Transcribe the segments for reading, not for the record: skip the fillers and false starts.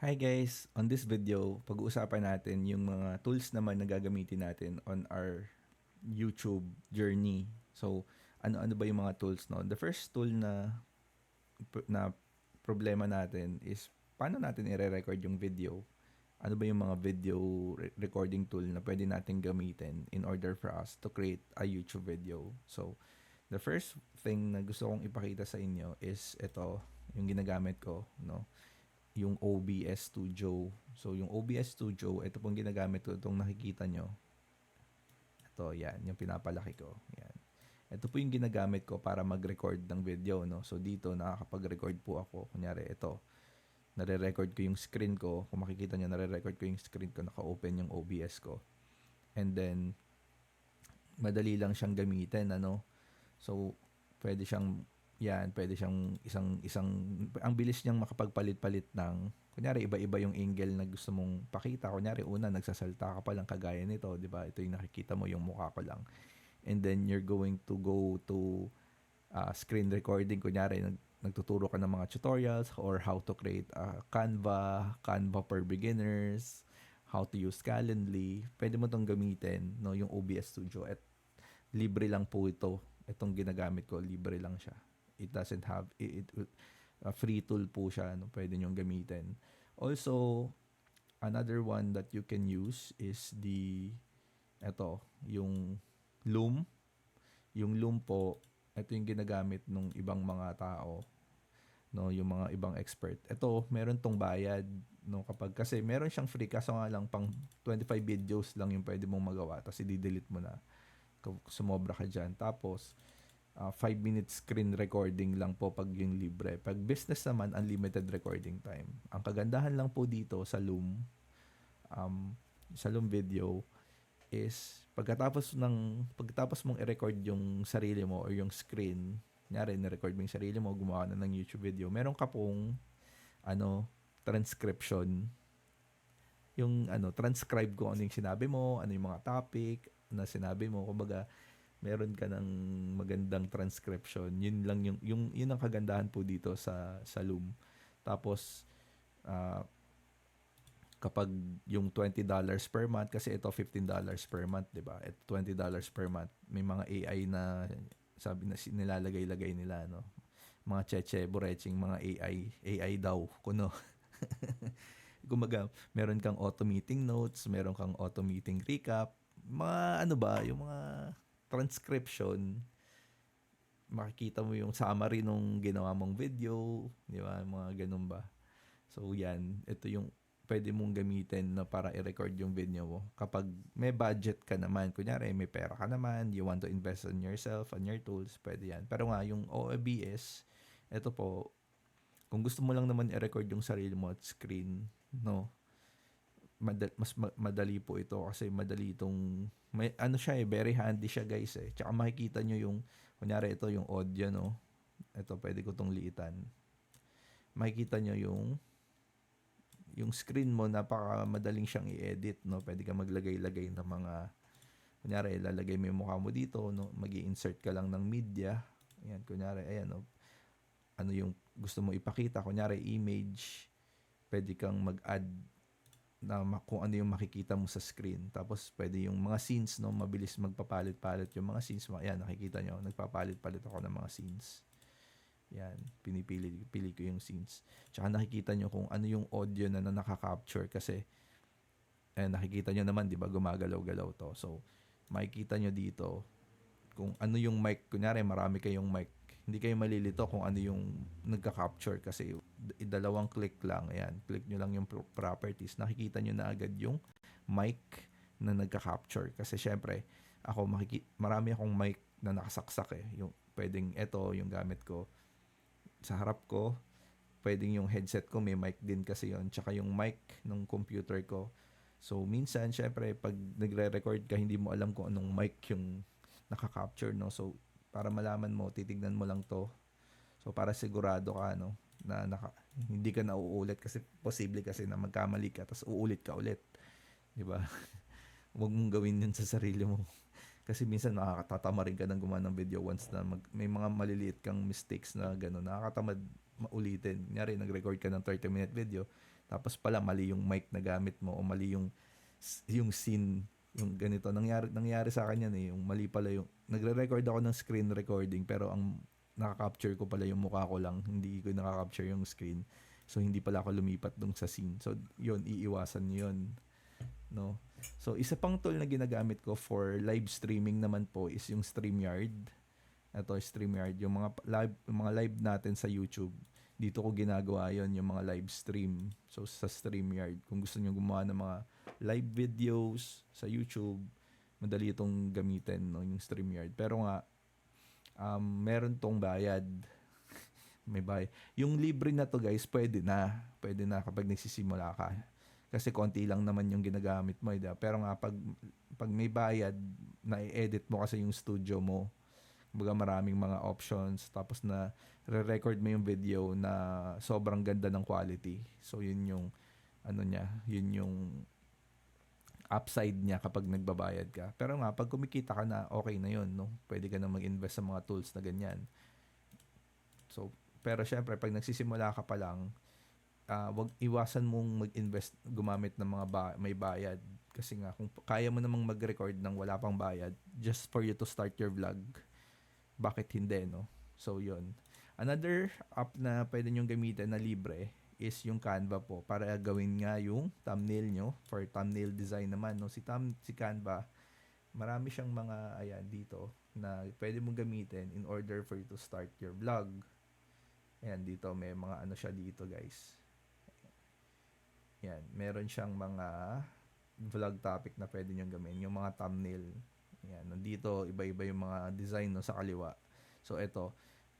Hi guys! On this video, pag-uusapan natin yung mga tools naman na gagamitin natin on our YouTube journey. So, ano-ano ba yung mga tools no? The first tool na problema natin is paano natin i-record yung video? Ano ba yung mga video recording tool na pwede natin gamitin in order for us to create a YouTube video? So, the first thing na gusto kong ipakita sa inyo is ito, yung ginagamit ko, no? Yung OBS Studio. So, yung OBS Studio, ito pong ginagamit ko, itong nakikita nyo. Ito, yan, yung pinapalaki ko. Yan. Ito po yung ginagamit ko para mag-record ng video, no? So, dito, nakakapag-record po ako. Kunyari, ito, nare-record ko yung screen ko. Kung makikita nyo, nare-record ko yung screen ko, naka-open yung OBS ko. And then, madali lang siyang gamitin, ano? So, pwede siyang ang bilis niyang makapagpalit-palit ng, kunyari, iba-iba yung angle na gusto mong pakita. Kunyari, una, nagsasalta ka pa lang kagaya nito, di ba? Ito yung nakikita mo, yung mukha ko lang. And then, you're going to go to screen recording. Kunyari, nagtuturo ka ng mga tutorials or how to create Canva for beginners, how to use Calendly. Pwede mo itong gamitin, no, yung OBS Studio. At libre lang po ito. Itong ginagamit ko, libre lang siya. It doesn't have a free tool po siya, no, pwede nyo gamitin. Also, another one that you can use is yung Loom. Yung Loom po, ito yung ginagamit ng ibang mga tao, no, yung mga ibang expert. Ito, meron tong bayad, no, kasi meron siyang free, kaso nga lang pang 25 videos lang yung pwede mong magawa, tapos i-delete mo na kung sumobra ka dyan. Tapos 5 minutes screen recording lang po pag yung libre. Pag business naman, unlimited recording time. Ang kagandahan lang po dito sa Loom Video is pagkatapos mong i-record yung sarili mo or yung screen, kunyari ni-record mo yung sarili mo, gumawa na ng YouTube video, meron ka pong transcription. Yung transcribe ko ano yung sinabi mo, ano yung mga topic na sinabi mo, kumbaga meron ka ng magandang transcription. Yun lang yun ang kagandahan po dito sa Loom. Tapos kapag yung $20 per month, kasi ito $15 per month, 'di ba? At $20 per month, may mga AI na sabi na nilalagay-lagay nila, no. Mga cheche, bureching, mga AI daw, kuno. Kumaga, meron kang auto meeting notes, meron kang auto meeting recap, mga yung mga transcription, makikita mo yung summary nung ginawa mong video, di ba? Mga ganun ba? So, yan. Ito yung pwede mong gamitin na para i-record yung video mo. Kapag may budget ka naman, kunyari may pera ka naman, you want to invest on yourself, on your tools, pwede yan. Pero nga, yung OBS, ito po, kung gusto mo lang naman i-record yung sarili mo at screen, no, madali po ito kasi madali itong siya very handy siya guys eh. Tsaka makikita nyo yung kunyari ito yung audio, no. Ito pwede ko tong liitan. Makikita nyo yung screen mo, napaka madaling siyang i-edit, no. Pwede ka maglagay-lagay ng mga kunyari ilalagay mo yung mukha mo dito, no. Magi-insert ka lang ng media. Ayan, kunyari ayan, no. Ano yung gusto mo ipakita, kunyari image, pwede kang mag-add na kung ano yung makikita mo sa screen. Tapos pwede yung mga scenes, no, mabilis magpapalit-palit yung mga scenes. Ayan, nakikita nyo, nagpapalit-palit ako ng mga scenes. Yan, pili ko yung scenes. Tsaka nakikita nyo kung ano yung audio na nakaka-capture kasi nakikita nyo naman, di ba, gumagalaw-galaw to. So, makikita nyo dito kung ano yung mic. Kunyari, marami kayong mic. Hindi kayo malilito kung ano yung nagka-capture kasi dalawang click lang. Ayan, click nyo lang yung properties. Nakikita nyo na agad yung mic na nagka-capture. Kasi syempre, marami akong mic na nakasaksak eh. Yung pwedeng yung gamit ko sa harap ko. Pwedeng yung headset ko, may mic din kasi yon. Tsaka yung mic ng computer ko. So, minsan, syempre, pag nagre-record ka, hindi mo alam kung anong mic yung naka-capture, no? So, para malaman mo, titignan mo lang to. So, para sigurado ka, no, na hindi ka na uulit kasi posible kasi na magkamali ka tapos uulit ka ulit. Di ba? Huwag mong gawin yun sa sarili mo. Kasi minsan nakakatatama rin ka ng gumawa ng video once na may mga maliliit kang mistakes na gano'n. Nakakatamad maulitin. Kunyari, nag-record ka ng 30-minute video, Tapos pala mali yung mic na gamit mo o mali yung scene, yung ganito. Nangyari sa akin yan eh, yung mali pala yung, nagre-record ako ng screen recording pero ang nakaka-capture ko pala yung mukha ko lang, hindi ko nakaka-capture yung screen. So hindi pala ako lumipat dun sa scene. So yun, iiwasan nyo yun, no? So isa pang tool na ginagamit ko for live streaming naman po is yung StreamYard. Ito, StreamYard, yung mga live natin sa YouTube. Dito ko ginagawa yon, yung mga live stream. So sa StreamYard, kung gusto niyo gumawa ng mga live videos sa YouTube, madali itong gamitin, no, yung StreamYard. Pero nga, meron tong bayad. May bayad. Yung libre na to guys, pwede na. Pwede na kapag nagsisimula ka. Kasi konti lang naman yung ginagamit mo. Diba? Pero nga, pag may bayad, na-edit mo kasi yung studio mo. Kumbaga maraming mga options. Tapos na re-record mo yung video na sobrang ganda ng quality. So yun yung ano niya, yun yung upside niya kapag nagbabayad ka. Pero nga, pag kumikita ka na, okay na yun, no? Pwede ka na mag-invest sa mga tools na ganyan. So, pero syempre, pag nagsisimula ka pa lang, wag iwasan mong mag-invest, gumamit ng mga may bayad. Kasi nga, kung kaya mo namang mag-record ng wala pang bayad, just for you to start your vlog, bakit hindi, no? So, yun. Another app na pwede nyong gamitin na libre is yung Canva po para gawin nga yung thumbnail nyo for thumbnail design naman, no? Si Canva, marami siyang mga ayan dito na pwede mong gamitin in order for you to start your vlog. Ayan dito may mga ano siya dito guys. Ayan, meron siyang mga vlog topic na pwede nyo gawin, yung mga thumbnail. Ayan, nandito iba-iba yung mga design, no, sa kaliwa. So ito,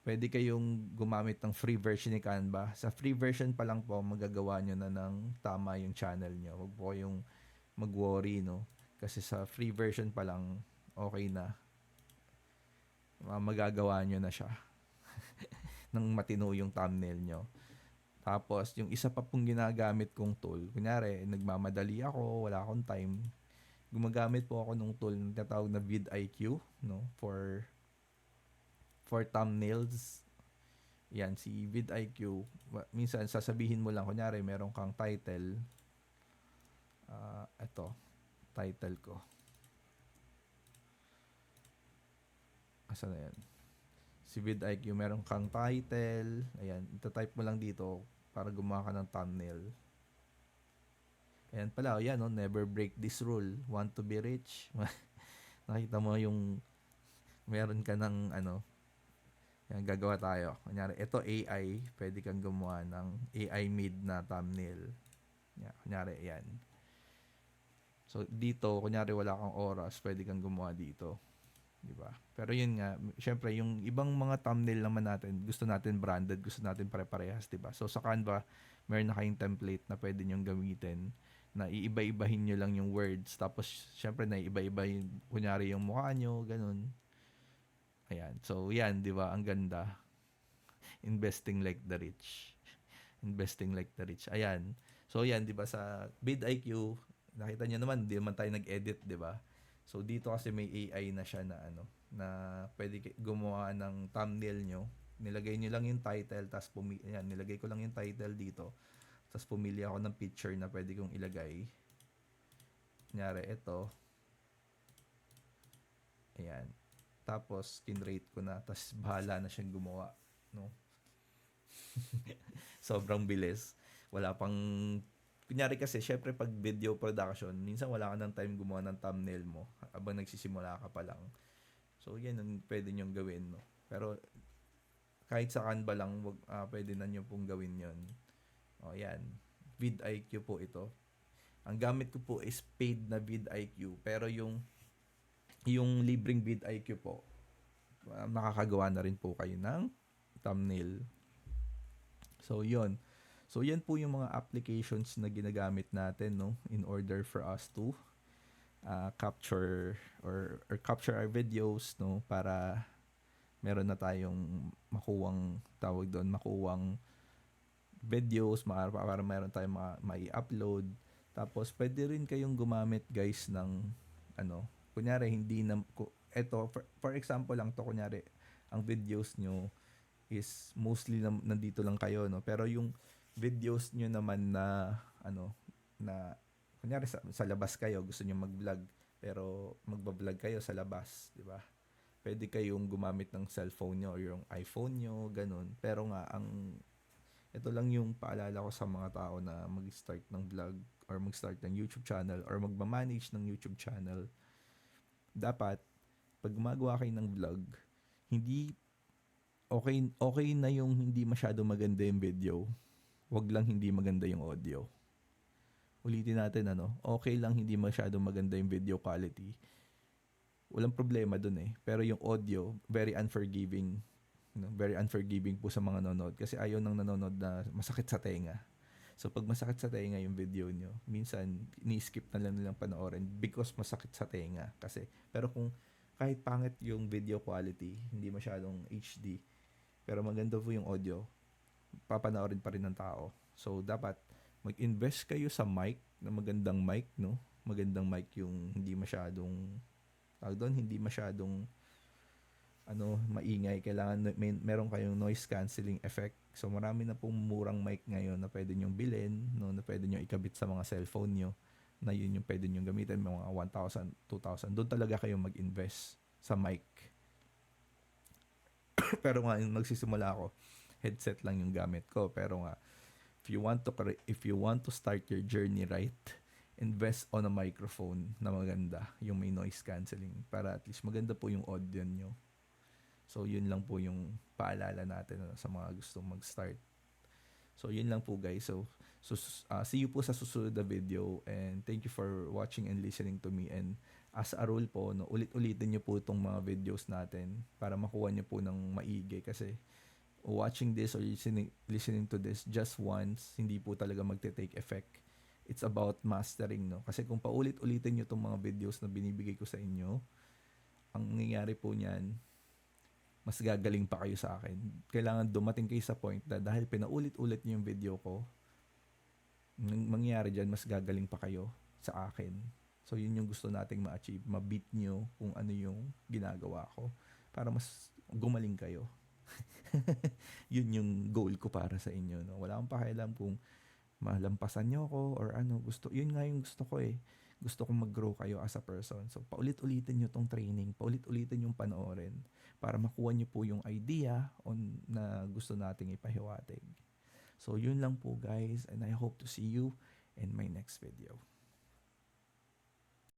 pwede kayong gumamit ng free version ni Canva. Sa free version pa lang po, magagawa nyo na ng tama yung channel nyo. Huwag po kayong mag-worry, no? Kasi sa free version pa lang, okay na. Magagawa nyo na siya. Nang matino yung thumbnail nyo. Tapos, yung isa pa pong ginagamit kong tool, kunyari, nagmamadali ako, wala akong time, gumagamit po ako ng tool na tinatawag na vidIQ, no? For thumbnails. Yan, si vidIQ. Minsan, sasabihin mo lang, kunyari, meron kang title. Ito, title ko. Asa na yan? Si vidIQ, meron kang title. Ayan, itatype mo lang dito para gumawa ka ng thumbnail. Ayan pala, ayan, no? Never break this rule. Want to be rich? Nakita mo yung meron ka ng ano, yan, gagawa tayo. Kunyari, ito AI, pwede kang gumawa ng AI made na thumbnail. Yan, kunyari, yan. So, dito, kunyari wala kang oras, pwede kang gumawa dito. Diba? Pero yun nga, syempre, yung ibang mga thumbnail naman natin, gusto natin branded, gusto natin pare-parehas, diba? So, sa Canva, meron na kayong template na pwede nyong gamitin na iiba-ibahin nyo lang yung words. Tapos, syempre, na iba-iba yung, kunyari yung mukha nyo, ganun. Ayan. So, yan, di ba? Ang ganda. Investing like the rich. Investing like the rich. Ayan. So, yan, di ba? Sa vidIQ, nakita nyo naman, di naman tayo nag-edit, di ba? So, dito kasi may AI na siya na ano, na pwede gumawa ng thumbnail nyo. Nilagay nyo lang yung title, tapos yan, nilagay ko lang yung title dito. Tapos pumili ako ng picture na pwede kong ilagay. Kunyari, ito. Ayan. Tapos, kinrate ko na. Tapos, bahala na siyang gumawa. No? Sobrang bilis. Wala pang... Kunyari kasi, syempre pag video production, minsan wala ka ng time gumawa ng thumbnail mo habang nagsisimula ka pa lang. So, yan ang pwede nyong gawin. No? Pero, kahit sa Canva lang, pwede na nyo pong gawin yon. O, yan. vidIQ po ito. Ang gamit ko po is paid na vidIQ. Pero yung libreng vidIQ po, makakagawa na rin po kayo ng thumbnail. So, yun. So, yan po yung mga applications na ginagamit natin, no, in order for us to capture or capture our videos, no, para meron na tayong makuwang videos, para meron tayong mai-upload. Tapos, pwede rin kayong gumamit, guys, ng ano, kunyari, hindi na, eto, for example lang to, kunyari, ang videos nyo is mostly nandito lang kayo, no? Pero yung videos nyo naman na ano na kunyari sa labas kayo gusto niyo mag-vlog pero magba-vlog kayo sa labas, 'di ba? Pwede kayong gumamit ng cellphone nyo or yung iPhone nyo, ganun. Pero nga ito lang yung paalala ko sa mga tao na mag-start ng vlog or mag-start ng YouTube channel or magma-manage ng YouTube channel. Dapat pag gumagawa kayo ng vlog, hindi okay na yung hindi masyado maganda yung video. Wag lang hindi maganda yung audio. Ulitin natin okay lang hindi masyado maganda yung video quality. Walang problema dun eh. Pero yung audio, very unforgiving. Very unforgiving po sa mga nanonood kasi ayaw nang nanonood na masakit sa tenga. So pag masakit sa tenga yung video nyo, minsan ni-skip na lang nilang panoorin because masakit sa tenga. Pero kung kahit pangit yung video quality, hindi masyadong HD, pero maganda po yung audio, papanoorin pa rin ng tao. So dapat mag-invest kayo sa mic, na magandang mic, no? Magandang mic yung hindi masyadong hindi masyadong maingay. Kailangan meron kayong noise cancelling effect. So marami na pong murang mic ngayon na pwede nyong bilhin, no, na pwede nyong ikabit sa mga cellphone nyo, na yun yung pwede nyong gamitin, mga 1,000, 2,000. Doon talaga kayo mag-invest sa mic. Pero nga, yung magsisimula ako, headset lang yung gamit ko. Pero nga, if you want to start your journey right, invest on a microphone na maganda, yung may noise cancelling, para at least maganda po yung audio nyo. So yun lang po yung paalala natin sa mga gustong mag-start. So yun lang po guys. So see you po sa susunod na video, and thank you for watching and listening to me. And as a rule po, ulit-ulitin nyo po itong mga videos natin para makuha nyo po ng maigi, kasi watching this or listening to this just once, hindi po talaga magte-take effect. It's about mastering, no? Kasi kung paulit-ulitin nyo itong mga videos na binibigay ko sa inyo, ang nangyayari po niyan, mas gagaling pa kayo sa akin. Kailangan dumating kayo sa point na dahil pinaulit-ulit nyo yung video ko, mangyayari dyan, mas gagaling pa kayo sa akin. So yun yung gusto nating ma-achieve. Ma-beat nyo kung ano yung ginagawa ko para mas gumaling kayo. Yun yung goal ko para sa inyo, no? Wala akong pakialam kung malampasan nyo ako or yun nga yung gusto ko eh. Gusto kong mag-grow kayo as a person. So paulit-ulitin nyo tong training, paulit-ulitin yung panoorin para makuha nyo po yung idea na gusto nating ipahiwatig. So yun lang po guys, and I hope to see you in my next video.